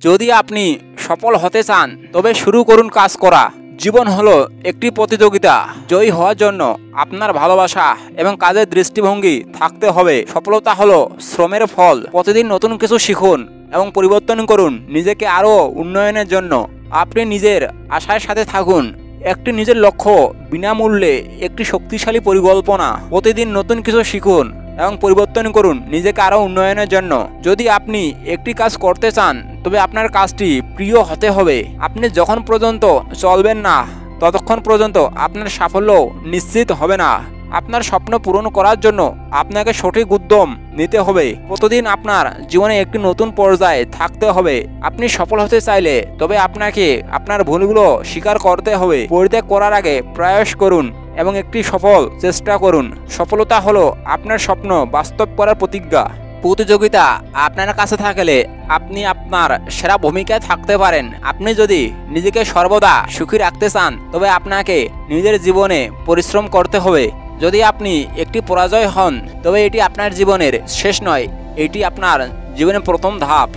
যদি আপনি সফল হতে চান তবে শুরু করুন কাজ করা। জীবন হলো একটি প্রতিযোগিতা। জয়ী হওয়ার জন্য আপনার ভালোবাসা এবং কাজের দৃষ্টিভঙ্গি থাকতে হবে। সফলতা হলো শ্রমের ফল। প্রতিদিন নতুন কিছু শিখুন এবং পরিবর্তন করুন নিজেকে আরও উন্নয়নের জন্য। আপনি নিজের আশার সাথে থাকুন। একটি নিজের লক্ষ্য, বিনামূল্যে একটি শক্তিশালী পরিকল্পনা। প্রতিদিন নতুন কিছু শিখুন এবং পরিবর্তন করুন নিজেকে আরও উন্নয়নের জন্য। যদি আপনি একটি কাজ করতে চান তবে আপনার কাজটি প্রিয় হতে হবে। আপনি যখন পর্যন্ত চলবেন না ততক্ষণ পর্যন্ত আপনার সাফল্য নিশ্চিত হবে না। আপনার স্বপ্ন পূরণ করার জন্য আপনাকে সঠিক উদ্যম নিতে হবে। প্রতিদিন আপনার জীবনে একটি নতুন পর্যায়ে থাকতে হবে। আপনি সফল হতে চাইলে তবে আপনাকে আপনার ভুলগুলো স্বীকার করতে হবে। পরিত্যাগ করার আগে প্রয়াস করুন এবং একটি সফল চেষ্টা করুন। সফলতা হলো আপনার স্বপ্ন বাস্তব করার প্রতিজ্ঞা। প্রতিযোগিতা আপনার কাছে থাকলে আপনি আপনার সেরা ভূমিকায় থাকতে পারেন। আপনি যদি নিজেকে সর্বদা সুখী রাখতে চান তবে আপনাকে নিজের জীবনে পরিশ্রম করতে হবে। যদি আপনি একটি পরাজয় হন তবে এটি আপনার জীবনের শেষ নয়, এটি আপনার জীবনের প্রথম ধাপ।